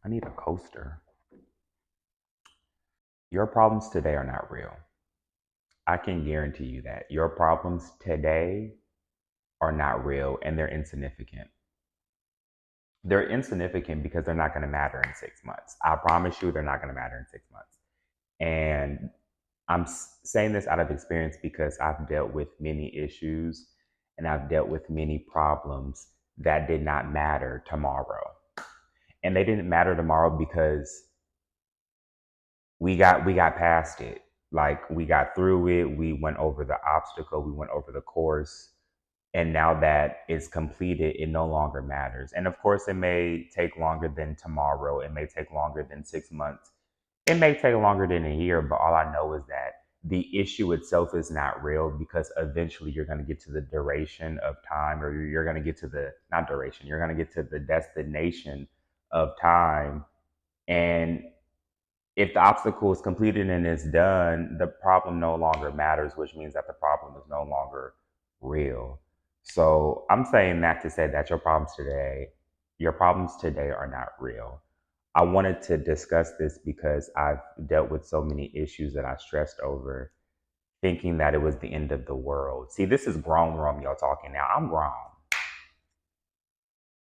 I need a coaster. Your problems today are not real. I can guarantee you that. Your problems today are not real and they're insignificant. They're insignificant because they're not going to matter in 6 months. I promise you, they're not going to matter in 6 months. And I'm saying this out of experience because I've dealt with many issues and I've dealt with many problems that did not matter tomorrow. And they didn't matter tomorrow because we got past it. Like we got through it, we went over the obstacle, we went over the course, and now that it's completed, it no longer matters. And of course, it may take longer than tomorrow, it may take longer than 6 months, it may take longer than a year, but all I know is that the issue itself is not real because eventually you're going to get to the duration of time, or you're going to get to the, not duration, you're going to get to the destination of time. And if the obstacle is completed and it's done, the problem no longer matters, which means that the problem is no longer real. So I'm saying that to say that your problems today are not real. I wanted to discuss this because I've dealt with so many issues that I stressed over, thinking that it was the end of the world. See, this is grown Romeo talking now. I'm grown.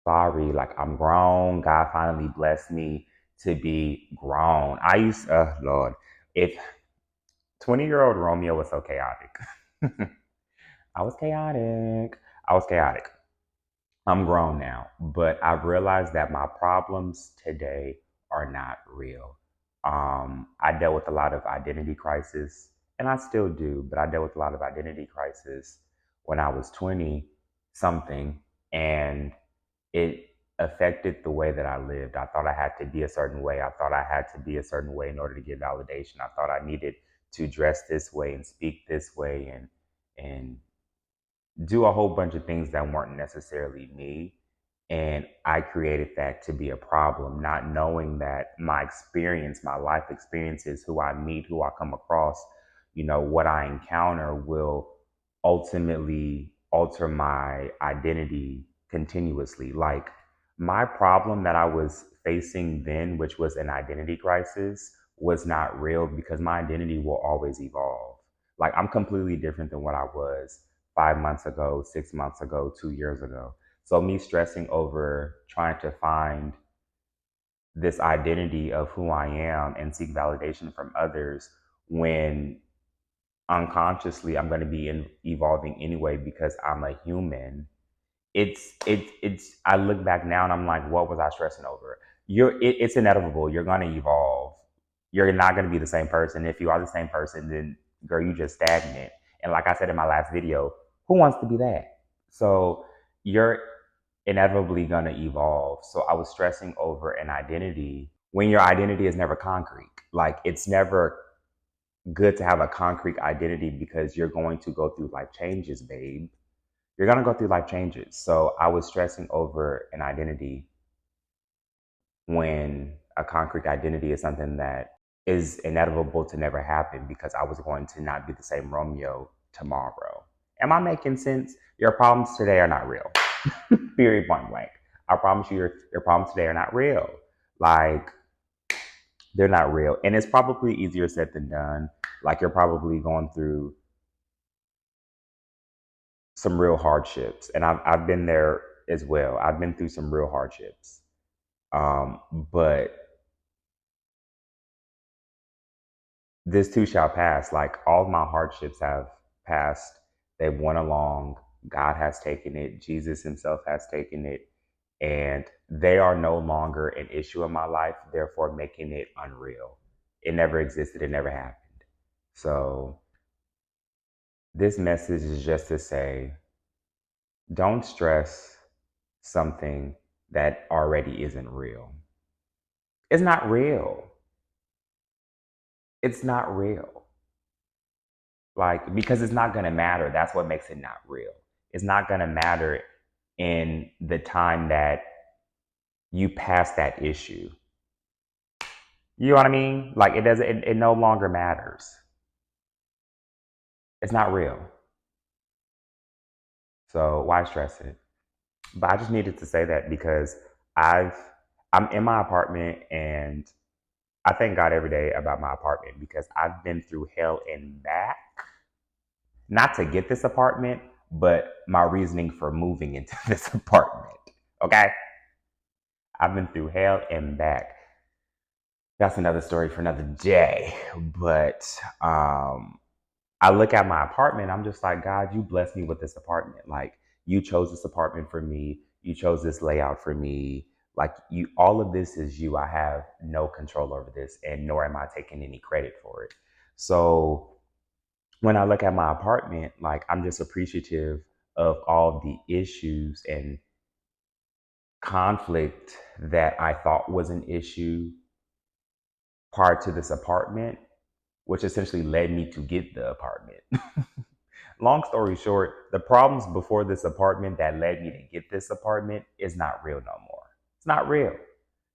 Sorry, like I'm grown. God finally blessed me to be grown. Lord, if 20-year-old Romeo was so chaotic. I was chaotic. I was chaotic. I'm grown now, but I've realized that my problems today are not real. I dealt with a lot of identity crisis, and I still do, but I dealt with a lot of identity crisis when I was 20 something, and it affected the way that I lived. I thought I had to be a certain way. I thought I had to be a certain way in order to get validation. I thought I needed to dress this way and speak this way and do a whole bunch of things that weren't necessarily me. And I created that to be a problem, not knowing that my experience, my life experiences, who I meet, who I come across, what I encounter will ultimately alter my identity continuously. Like my problem that I was facing then, which was an identity crisis, was not real because my identity will always evolve. Like I'm completely different than what I was 5 months ago, 6 months ago, 2 years ago. So me stressing over trying to find this identity of who I am and seek validation from others when unconsciously I'm going to be evolving anyway because I'm a human. It's I look back now and I'm like, what was I stressing over? It's inevitable. You're going to evolve. You're not going to be the same person. If you are the same person, then girl, you just stagnant. And like I said in my last video, who wants to be that? So you're inevitably going to evolve. So I was stressing over an identity when your identity is never concrete. Like it's never good to have a concrete identity because you're going to go through life changes, babe. You're going to go through life changes. So I was stressing over an identity when a concrete identity is something that is inevitable to never happen because I was going to not be the same Romeo tomorrow. Am I making sense? Your problems today are not real. Period, point blank. I promise you, your problems today are not real. Like, they're not real. And it's probably easier said than done. Like, you're probably going through some real hardships. And I've been there as well. I've been through some real hardships. But this too shall pass. Like, all of my hardships have passed. They've went along. God has taken it. Jesus himself has taken it. And they are no longer an issue in my life, therefore making it unreal. It never existed. It never happened. So this message is just to say, don't stress something that already isn't real. It's not real. It's not real. Like, because it's not going to matter. That's what makes it not real. It's not going to matter in the time that you pass that issue. You know what I mean? Like, it no longer matters. It's not real. So why stress it? But I just needed to say that because I've I'm in my apartment, and I thank God every day about my apartment because I've been through hell and back, not to get this apartment, but my reasoning for moving into this apartment. Okay? I've been through hell and back. That's another story for another day. But I look at my apartment, I'm just like, God, you blessed me with this apartment. Like, you chose this apartment for me. You chose this layout for me. Like, you, all of this is you. I have no control over this, and nor am I taking any credit for it. So when I look at my apartment, like, I'm just appreciative of all the issues and conflict that I thought was an issue prior to this apartment, which essentially led me to get the apartment. Long story short, the problems before this apartment that led me to get this apartment is not real no more. It's not real.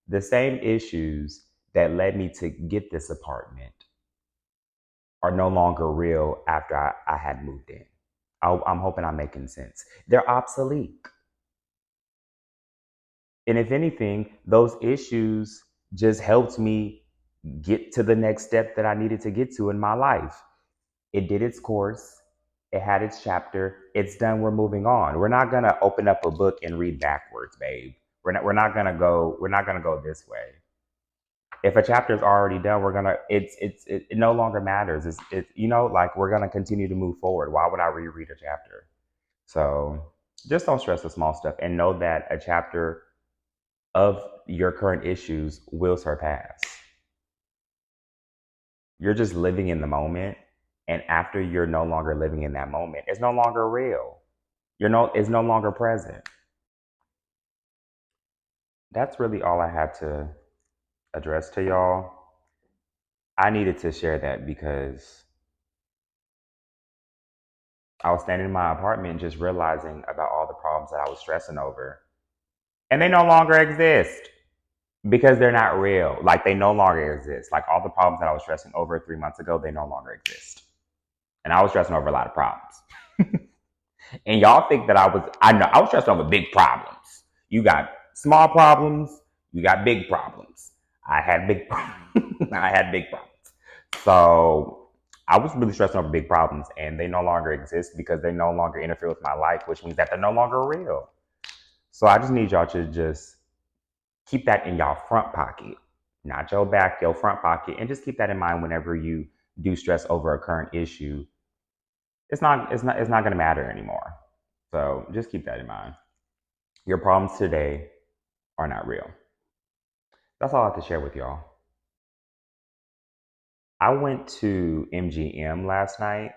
The same issues that led me to get this apartment are no longer real after I had moved in. I'm hoping I'm making sense. They're obsolete. And if anything, those issues just helped me get to the next step that I needed to get to in my life. It did its course. It had its chapter. It's done. We're moving on. We're not gonna open up a book and read backwards, babe. We're not gonna go. We're not gonna go this way. If a chapter is already done, we're gonna. It no longer matters. It's like we're gonna continue to move forward. Why would I reread a chapter? So just don't stress the small stuff and know that a chapter of your current issues will surpass. You're just living in the moment, and after you're no longer living in that moment, it's no longer real. It's no longer present. That's really all I had to address to y'all. I needed to share that because I was standing in my apartment just realizing about all the problems that I was stressing over, and they no longer exist because they're not real. Like, they no longer exist. Like, all the problems that I was stressing over 3 months ago, they no longer exist. And I was stressing over a lot of problems. And y'all think that I know, I was stressing over big problems. You got small problems, you got big problems. I had big problems. I had big problems. So I was really stressing over big problems, and they no longer exist because they no longer interfere with my life, which means that they're no longer real. So I just need y'all to just keep that in y'all front pocket, not your back, your front pocket, and just keep that in mind whenever you do stress over a current issue. It's not going to matter anymore. So just keep that in mind. Your problems today are not real. That's all I have to share with y'all. I went to MGM last night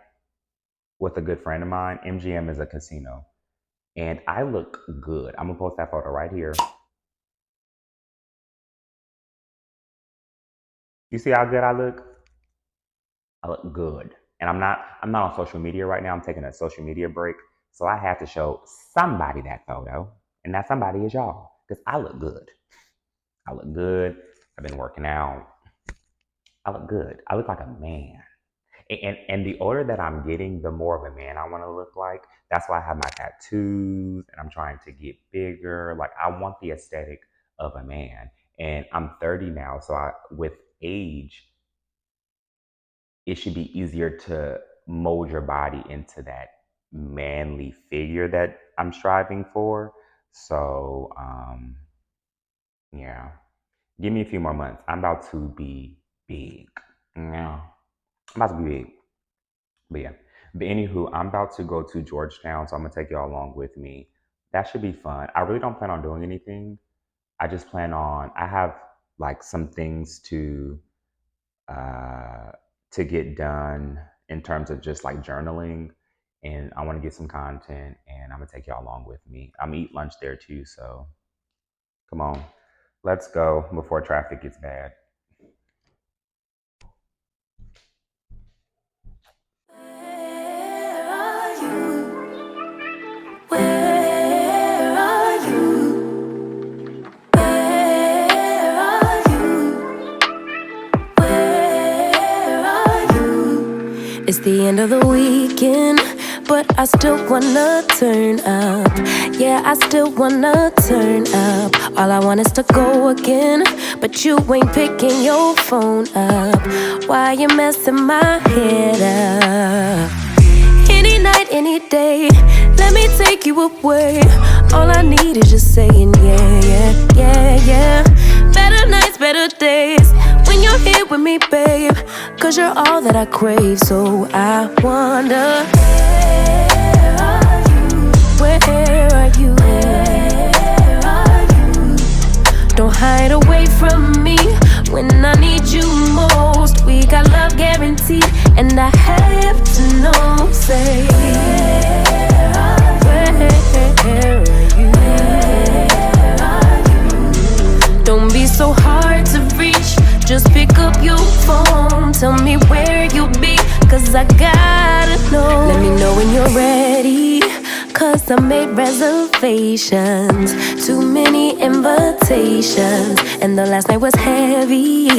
with a good friend of mine. MGM is a casino, and I look good. I'm gonna post that photo right here. You see how good I look? I look good. And I'm not on social media right now. I'm taking a social media break. So I have to show somebody that photo. And that somebody is y'all. Because I look good. I look good. I've been working out. I look good. I look like a man. And the older that I'm getting, the more of a man I want to look like. That's why I have my tattoos and I'm trying to get bigger. Like, I want the aesthetic of a man. And I'm 30 now. So with age, it should be easier to mold your body into that manly figure that I'm striving for. So, yeah, give me a few more months. I'm about to be big. Yeah, I'm about to be big. But yeah, but anywho, I'm about to go to Georgetown, so I'm gonna take y'all along with me. That should be fun. I really don't plan on doing anything. I just plan on. I have like some things uh, to get done in terms of just like journaling. And I want to get some content, and I'm going to take y'all along with me. I'm going to eat lunch there too. So come on, let's go before traffic gets bad. Where are you? Where are you? Where are you? Where are you? It's the end of the weekend, but I still wanna turn up. Yeah, I still wanna turn up. All I want is to go again, but you ain't picking your phone up. Why you messing my head up? Any night, any day, let me take you away. All I need is just saying yeah, yeah, yeah, yeah. Better nights, better days, when you're here with me, babe. Cause you're all that I crave, so I wonder, where are you? Where are you? Where are you? Don't hide away from me when I need you most. We got love guaranteed, and I have to know. Say, where are you? Where are you? Don't be so hard to reach, just pick up your phone. Tell me where you'll be, cause I gotta know. Let me know when you're ready, cause I made reservations. Too many invitations, and the last night was heavy.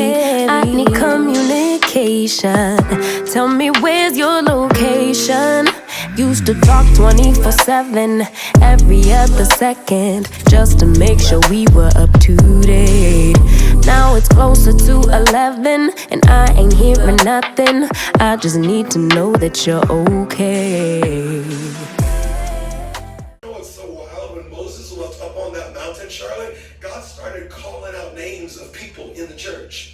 I need communication. Tell me where's your location. Used to talk 24/7, every other second, just to make sure we were up to date. Now it's closer to 11, and I ain't hearing nothing. I just need to know that you're okay. What's so wild, when Moses was up on that mountain, Charlotte, God started calling out names of people in the church.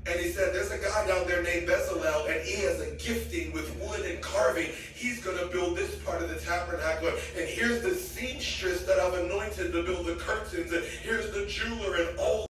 And he said, there's a guy down there named Bezalel, and he has a gifting with wood and carving. He's going to build this part of the tabernacle. And here's the seamstress that I've anointed to build the curtains. And here's the jeweler and all